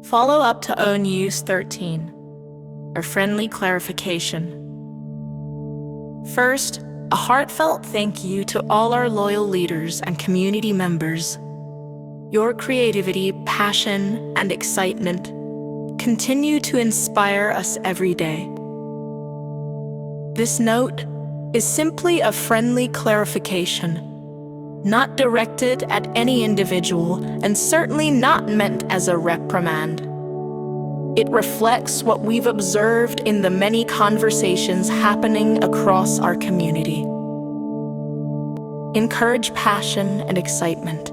Follow up to ONEWS 13, a friendly clarification. First, a heartfelt thank you to all our loyal leaders and community members. Your creativity, passion, and excitement continue to inspire us every day. This note is simply a friendly clarification, not directed at any individual and certainly not meant as a reprimand. It reflects what we've observed in the many conversations happening across our community. Encourage passion and excitement.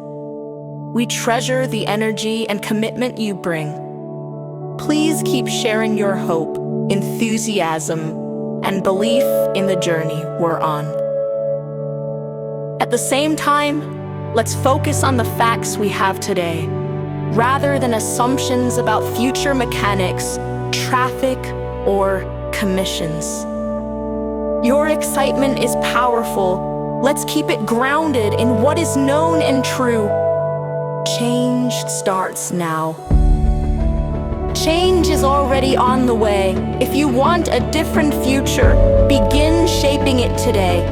We treasure the energy and commitment you bring. Please keep sharing your hope, enthusiasm, and belief in the journey we're on. At the same time, let's focus on the facts we have today, rather than assumptions about future mechanics, traffic, or commissions. Your excitement is powerful. Let's keep it grounded in what is known and true. Change starts now. Change is already on the way. If you want a different future, begin shaping it today.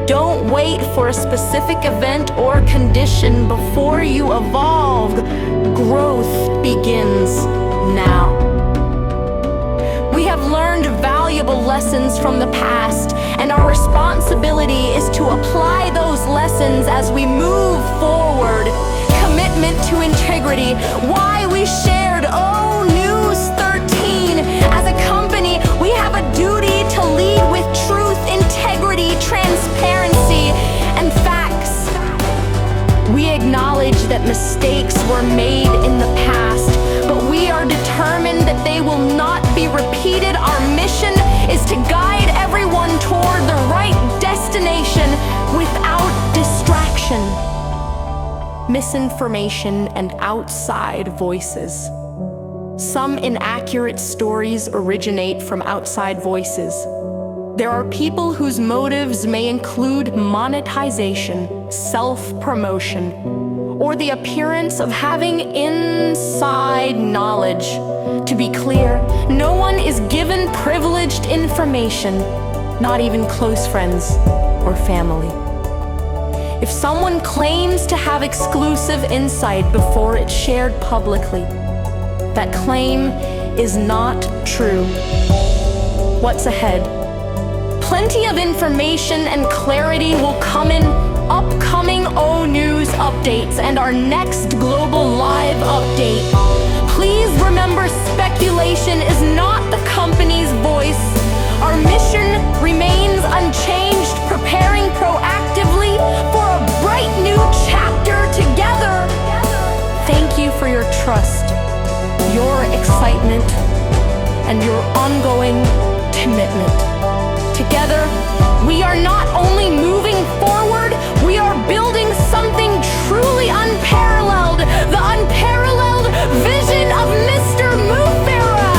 Don't wait for a specific event or condition before you evolve. Growth begins now. We have learned valuable lessons from the past, and our responsibility is to apply those lessons as we move forward. Commitment to integrity, why we shared ONEWS 13. As a company, we have a duty to lead with truth, integrity, transparency, and facts. We acknowledge that mistakes were made in the past, but we are determined that they will not be repeated. Our mission is to guide everyone toward the right destination without distraction, misinformation, and outside voices. Some inaccurate stories originate from outside voices. There are people whose motives may include monetization, self-promotion, or the appearance of having inside knowledge. To be clear, no one is given privileged information, not even close friends or family. If someone claims to have exclusive insight before it's shared publicly, that claim is not true. What's ahead? Plenty of information and clarity will come in upcoming ONEWS updates and our next global live update. Please remember, speculation is not the company's voice. Our mission remains unchanged, preparing proactively for a bright new chapter together. Thank you for your trust, your excitement, and your ongoing commitment. Together, we are not only moving forward, we are building something truly unparalleled, the unparalleled vision of Mr. Ashmufareh.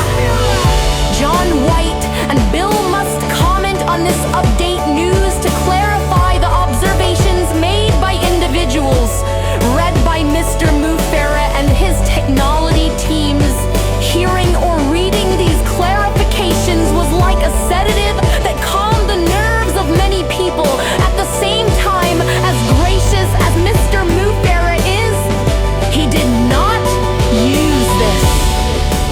John White and Bill must comment on this update news to clarify the observations made by individuals, read by Mr. Ashmufareh and his technology teams. Hearing or reading these clarifications was like a sedative that calmed the nerves of many people. At the same time, as gracious as Mr. Ashmufareh is, he did not use this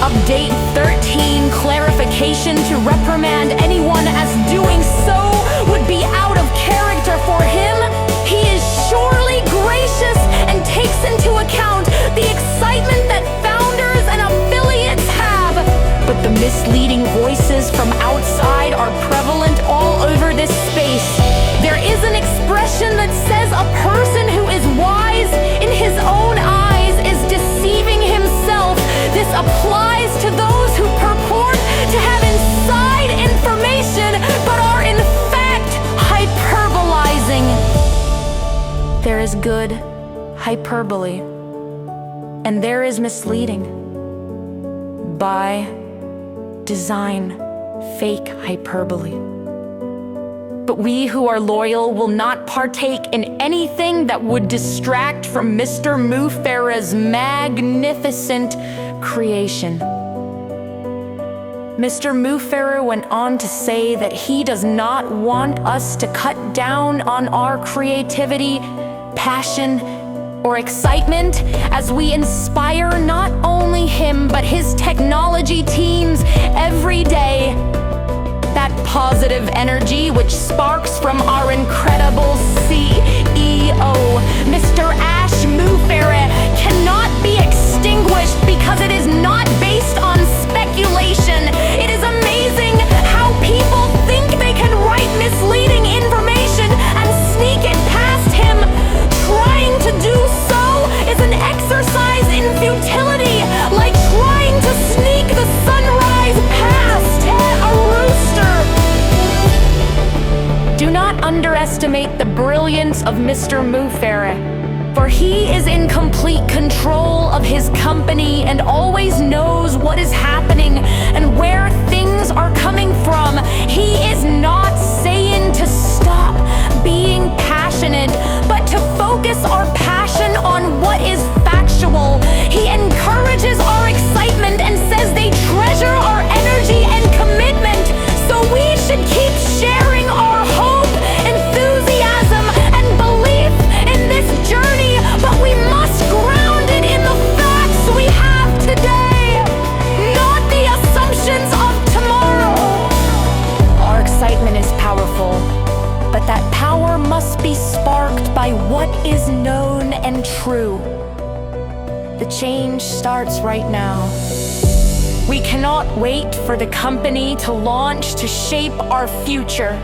Update 13 clarification to reprimand anyone as doing so would be out of character for him. He is surely gracious and takes into account the excitement that founders and affiliates have. But the misleading voices from outside are prevalent all over this space. There is an expression that says a person who is wise in his own eyes is deceiving himself. This applies to those who purport to have inside information but are in fact hyperbolizing. There is good hyperbole, and there is misleading. By design, fake hyperbole. But we who are loyal will not partake in anything that would distract from Mr. Ashmufareh's magnificent creation. Mr. Mufareh went on to say that he does not want us to cut down on our creativity, passion, or excitement as we inspire not only him but his technology teams every day. That positive energy which sparks from our incredible CEO, Mr. Ashmufareh, cannot be extinguished because it is not based on speculation. It is amazing how people think they can write misleading information and sneak it past him. Trying to do so is an exercise in futility, like trying to sneak the sunrise past a rooster. Do not underestimate the brilliance of Mr. Mufareh, for he is in complete control of his company and always knows what is happening and where things are coming from. He is not saying to stop being passionate, but to focus our passion on what is factual. He encourages our excitement and says they treasure our energy and commitment, so we should keep sharing our hope, enthusiasm, and belief in this journey, but we must ground it in the facts we have today, not the assumptions of tomorrow. Our excitement is powerful, but that power must be sparked by what is known and true. The change starts right now. We cannot wait for the company to launch to shape our future.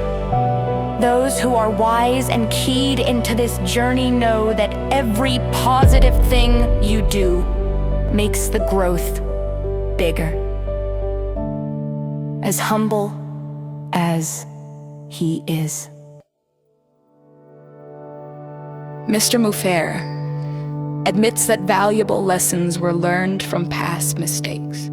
Those who are wise and keyed into this journey know that every positive thing you do makes the growth bigger. As humble as he is. Mr. Mufareh admits that valuable lessons were learned from past mistakes.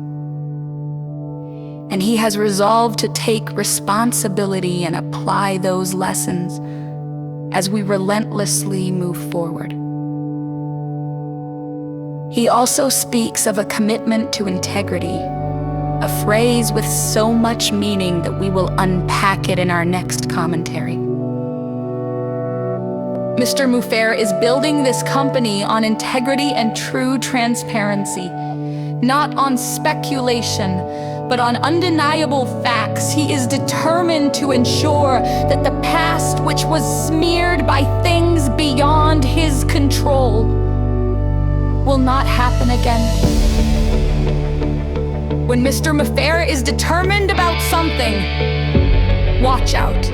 And he has resolved to take responsibility and apply those lessons as we relentlessly move forward. He also speaks of a commitment to integrity, a phrase with so much meaning that we will unpack it in our next commentary. Mr. Mufareh is building this company on integrity and true transparency, not on speculation, but on undeniable facts. He is determined to ensure that the past, which was smeared by things beyond his control, will not happen again. When Mr. Mufareh is determined about something, watch out.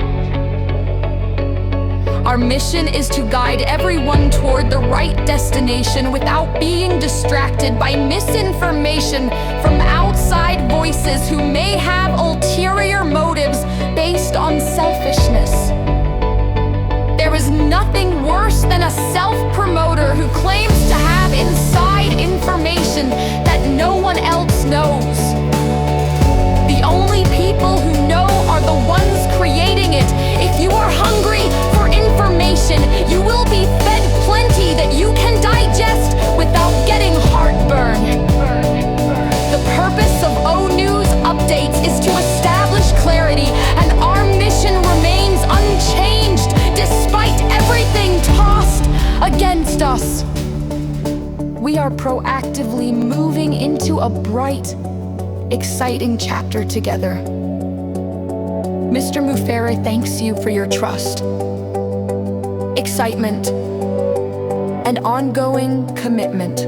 Our mission is to guide everyone toward the right destination without being distracted by misinformation from outside voices who may have ulterior motives based on selfishness. There is nothing worse than a self-promoter who claims to have inside information that no one else knows. The only people who know are the ones creating it. If you are hungry for information, you will be fed plenty that you can digest without getting heartburn. The purpose of ONEWS updates is to establish clarity, and our mission remains unchanged despite everything tossed against us. We are proactively moving into a bright, exciting chapter together. Mr. Mufareh thanks you for your trust, excitement, and ongoing commitment.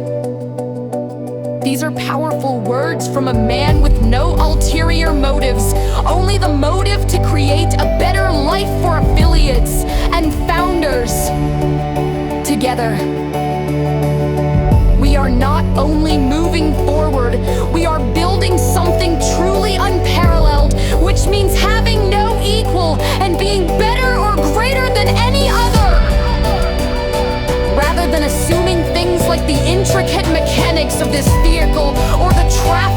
These are powerful words from a man with no ulterior motives, only the motive to create a better life for affiliates and founders. Together, we are not only moving forward, we are building something truly unparalleled, which means having no equal and being better or greater than any other. Rather than assuming things like the intricate mechanics of this vehicle or the traffic